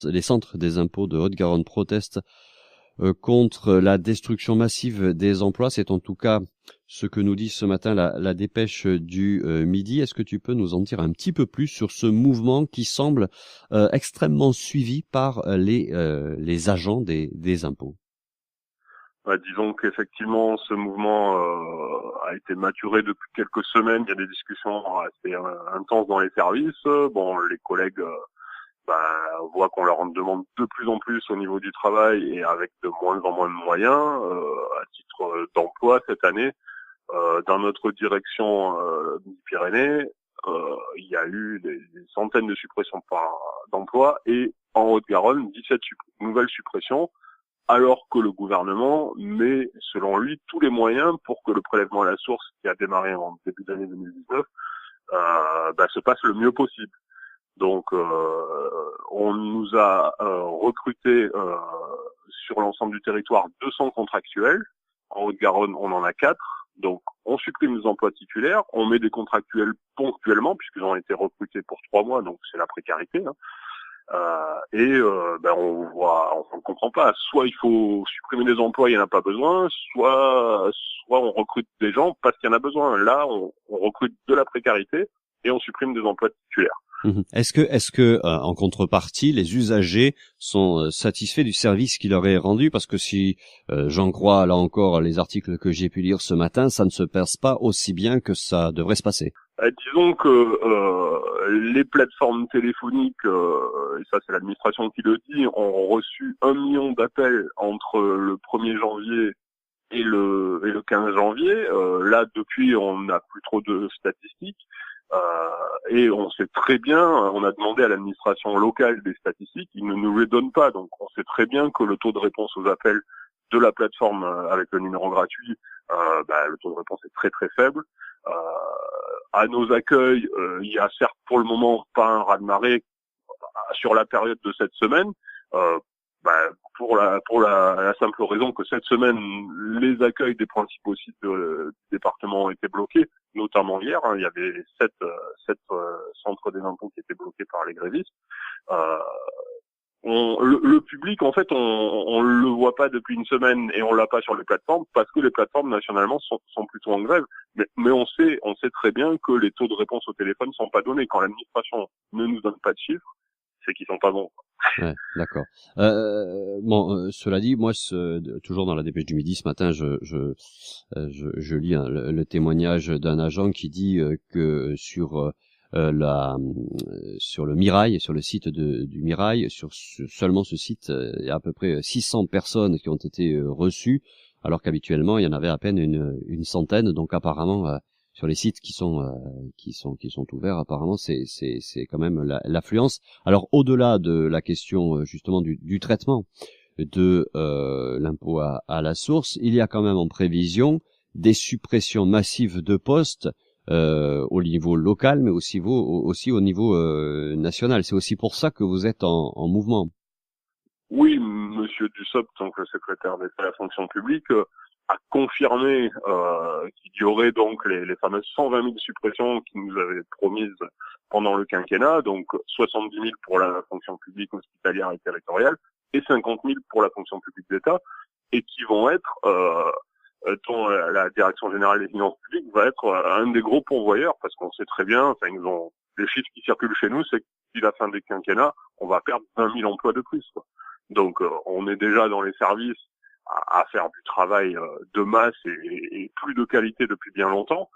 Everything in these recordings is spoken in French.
les centres des impôts de Haute-Garonne protestent contre la destruction massive des emplois. C'est en tout cas ce que nous dit ce matin la dépêche du Midi. Est-ce que tu peux nous en dire un petit peu plus sur ce mouvement qui semble extrêmement suivi par les agents des impôts? Disons qu'effectivement, ce mouvement a été maturé depuis quelques semaines. Il y a des discussions assez intenses dans les services. Bon, les collègues voient qu'on leur en demande de plus en plus au niveau du travail et avec de moins en moins de moyens à titre d'emploi cette année. Dans notre direction Midi-Pyrénées, il y a eu des centaines de suppressions d'emplois et en Haute-Garonne, 17 nouvelles suppressions, alors que le gouvernement met, selon lui, tous les moyens pour que le prélèvement à la source, qui a démarré en début d'année 2019, se passe le mieux possible. Donc, on nous a recruté sur l'ensemble du territoire 200 contractuels. En Haute-Garonne, on en a 4. Donc, on supprime les emplois titulaires, on met des contractuels ponctuellement, puisqu'ils ont été recrutés pour 3 mois, donc c'est la précarité. On ne comprend pas. Soit il faut supprimer des emplois, il n'y en a pas besoin, soit on recrute des gens parce qu'il y en a besoin. Là, on recrute de la précarité et on supprime des emplois titulaires. Est-ce que en contrepartie, les usagers sont satisfaits du service qui leur est rendu? Parce que si j'en crois là encore les articles que j'ai pu lire ce matin, ça ne se passe pas aussi bien que ça devrait se passer. Disons que les plateformes téléphoniques, et ça c'est l'administration qui le dit, ont reçu 1 million d'appels entre le 1er janvier et le 15 janvier. Là, depuis, on n'a plus trop de statistiques. Et on sait très bien, on a demandé à l'administration locale des statistiques, ils ne nous les donnent pas. Donc on sait très bien que le taux de réponse aux appels de la plateforme avec le numéro gratuit, le taux de réponse est très très faible. À nos accueils, il y a certes pour le moment pas un raz-de-marée sur la période de cette semaine, pour la simple raison que cette semaine, les accueils des principaux sites du département ont été bloqués, notamment hier. Il y avait 7 centres des impôts qui étaient bloqués par les grévistes. Le public, en fait, on le voit pas depuis une semaine et on l'a pas sur les plateformes parce que les plateformes nationalement sont plutôt en grève. Mais on sait très bien que les taux de réponse au téléphone sont pas donnés. Quand l'administration ne nous donne pas de chiffres, c'est qu'ils sont pas bons. Ouais, d'accord. Cela dit, moi, toujours dans la dépêche du Midi ce matin, je lis le témoignage d'un agent qui dit que sur le Mirail, sur le site du Mirail, seulement ce site, il y a à peu près 600 personnes qui ont été reçues, alors qu'habituellement il y en avait à peine une centaine. Donc apparemment, sur les sites qui sont ouverts, apparemment c'est quand même l'affluence. Alors au-delà de la question justement du traitement de l'impôt à la source, il y a quand même en prévision des suppressions massives de postes au niveau local, mais aussi au niveau national. C'est aussi pour ça que vous êtes en mouvement. Oui, Monsieur Dussopt, donc le secrétaire d'État à la fonction publique, a confirmé qu'il y aurait donc les fameuses 120 000 suppressions qu'il nous avait promises pendant le quinquennat, donc 70 000 pour la fonction publique hospitalière et territoriale et 50 000 pour la fonction publique d'État, et qui vont être dont la direction générale des finances publiques va être un des gros pourvoyeurs, parce qu'on sait très bien, les chiffres qui circulent chez nous, c'est que d'ici la fin des quinquennats, on va perdre 20 000 emplois de plus, quoi. Donc on est déjà dans les services à faire du travail de masse et plus de qualité depuis bien longtemps.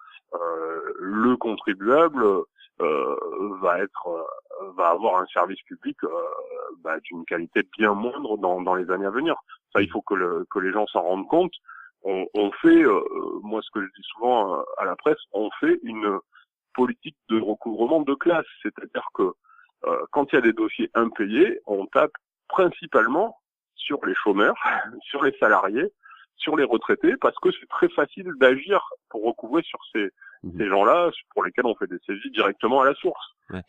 Le contribuable va avoir un service public d'une qualité bien moindre dans les années à venir. Ça, il faut que les gens s'en rendent compte. On fait, moi ce que je dis souvent à la presse, on fait une politique de recouvrement de classe. C'est-à-dire que quand il y a des dossiers impayés, on tape principalement sur les chômeurs, sur les salariés, sur les retraités, parce que c'est très facile d'agir pour recouvrer sur ces gens-là, pour lesquels on fait des saisies directement à la source. Ouais.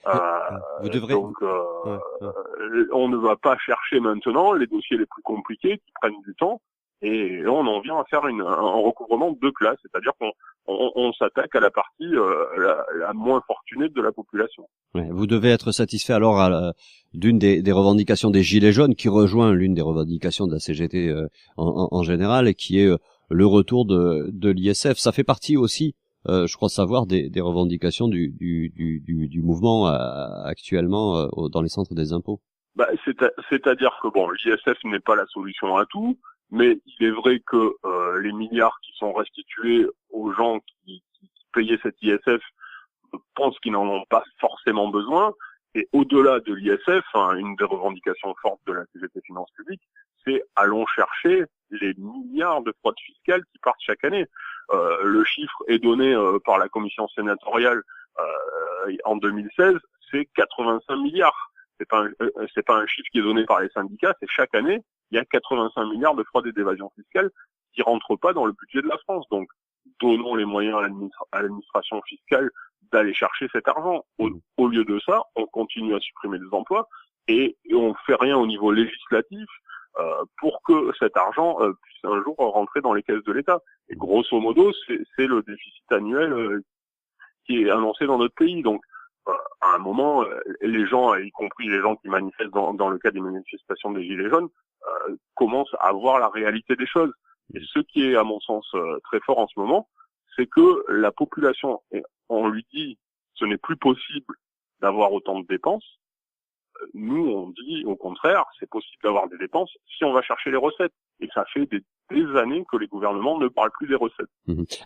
Vous devrez... On ne va pas chercher maintenant les dossiers les plus compliqués qui prennent du temps et on en vient à faire un recouvrement de classe, c'est-à-dire qu'on s'attaque à la partie la moins fortunée de la population. Ouais, vous devez être satisfait alors d'une des revendications des Gilets jaunes, qui rejoint l'une des revendications de la CGT en général, et qui est le retour de l'ISF. Ça fait partie aussi, je crois savoir, des revendications du mouvement actuellement dans les centres des impôts. Bah, c'est-à-dire que bon, l'ISF n'est pas la solution à tout, mais il est vrai que les milliards qui sont restitués aux gens qui payaient cet ISF pensent qu'ils n'en ont pas forcément besoin. Et au-delà de l'ISF, hein, une des revendications fortes de la CGT Finances Publiques, c'est allons chercher les milliards de fraude fiscale qui partent chaque année. Le chiffre est donné par la commission sénatoriale en 2016, c'est 85 milliards. C'est pas un chiffre qui est donné par les syndicats, c'est chaque année, il y a 85 milliards de fraude et d'évasion fiscale qui rentrent pas dans le budget de la France. Donc, donnons les moyens à l'administration fiscale d'aller chercher cet argent. Au lieu de ça, on continue à supprimer des emplois et on fait rien au niveau législatif pour que cet argent puisse un jour rentrer dans les caisses de l'État. Et grosso modo, c'est le déficit annuel qui est annoncé dans notre pays. Donc, à un moment, les gens, y compris les gens qui manifestent dans le cas des manifestations des Gilets jaunes, commencent à voir la réalité des choses. Et ce qui est, à mon sens, très fort en ce moment, c'est que la population, on lui dit, ce n'est plus possible d'avoir autant de dépenses. Nous, on dit, au contraire, c'est possible d'avoir des dépenses si on va chercher les recettes. Et ça fait des années que les gouvernements ne parlent plus des recettes.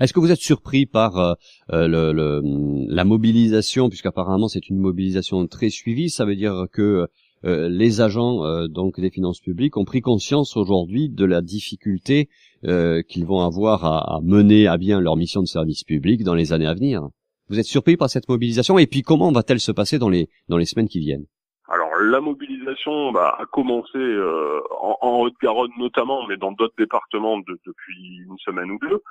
Est-ce que vous êtes surpris par la mobilisation, puisqu'apparemment c'est une mobilisation très suivie? Ça veut dire que les agents donc des finances publiques ont pris conscience aujourd'hui de la difficulté qu'ils vont avoir à mener à bien leur mission de service public dans les années à venir. Vous êtes surpris par cette mobilisation, et puis comment va-t-elle se passer dans les semaines qui viennent? Alors la mobilisation a commencé en Haute-Garonne notamment, mais dans d'autres départements depuis une semaine ou deux.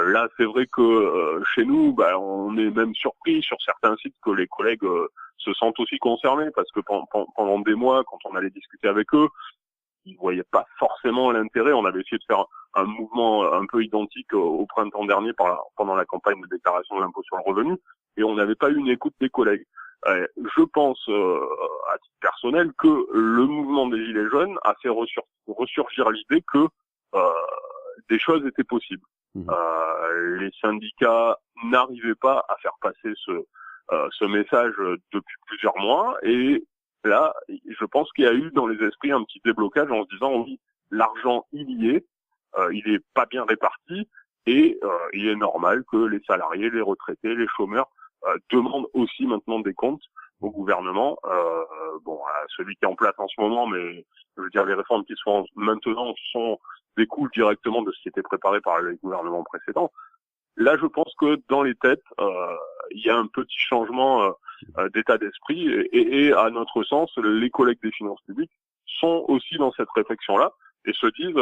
Là, c'est vrai que chez nous, on est même surpris sur certains sites que les collègues se sentent aussi concernés, parce que pendant des mois, quand on allait discuter avec eux, ils voyaient pas forcément l'intérêt. On avait essayé de faire un mouvement un peu identique au printemps dernier pendant la campagne de déclaration de l'impôt sur le revenu, et on n'avait pas eu une écoute des collègues. Je pense, à titre personnel, que le mouvement des Gilets jaunes a fait ressurgir l'idée que des choses étaient possibles. Les syndicats n'arrivaient pas à faire passer ce message depuis plusieurs mois, et là, je pense qu'il y a eu dans les esprits un petit déblocage en se disant oui, l'argent il y est, il est pas bien réparti, et il est normal que les salariés, les retraités, les chômeurs demandent aussi maintenant des comptes au gouvernement, à celui qui est en place en ce moment, mais je veux dire les réformes qui se font maintenant découlent directement de ce qui était préparé par les gouvernements précédents. Là, je pense que dans les têtes, il y a un petit changement d'état d'esprit, et à notre sens, les collègues des finances publiques sont aussi dans cette réflexion-là et se disent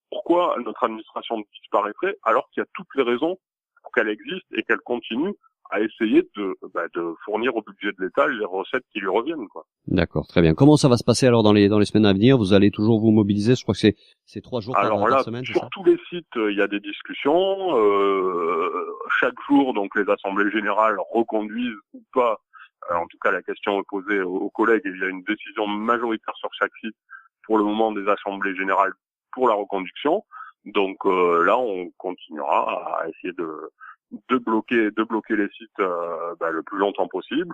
pourquoi notre administration disparaîtrait alors qu'il y a toutes les raisons pour qu'elle existe et qu'elle continue à essayer de fournir au budget de l'État les recettes qui lui reviennent, quoi. D'accord, très bien. Comment ça va se passer alors dans les semaines à venir? Vous allez toujours vous mobiliser? Je crois que c'est 3 jours par semaine, c'est ça? Sur tous les sites, il y a des discussions. Chaque jour, donc, les assemblées générales reconduisent ou pas. En tout cas, la question est posée aux collègues, et il y a une décision majoritaire sur chaque site pour le moment des assemblées générales pour la reconduction. Donc là, on continuera à essayer de bloquer les sites le plus longtemps possible.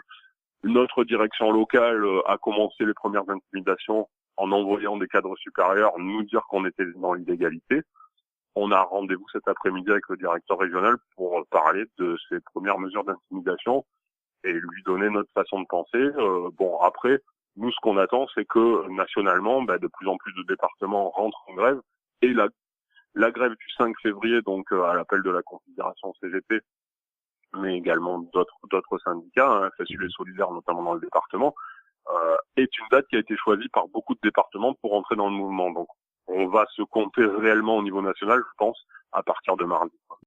Notre direction locale a commencé les premières intimidations en envoyant des cadres supérieurs nous dire qu'on était dans l'illégalité. On a rendez-vous cet après-midi avec le directeur régional pour parler de ces premières mesures d'intimidation et lui donner notre façon de penser. Après, nous, ce qu'on attend, c'est que nationalement, de plus en plus de départements rentrent en grève, et la grève du 5 février, donc à l'appel de la Confédération CGT, mais également d'autres syndicats, FSU et Solidaires notamment dans le département, est une date qui a été choisie par beaucoup de départements pour entrer dans le mouvement. Donc on va se compter réellement au niveau national, je pense, à partir de mardi.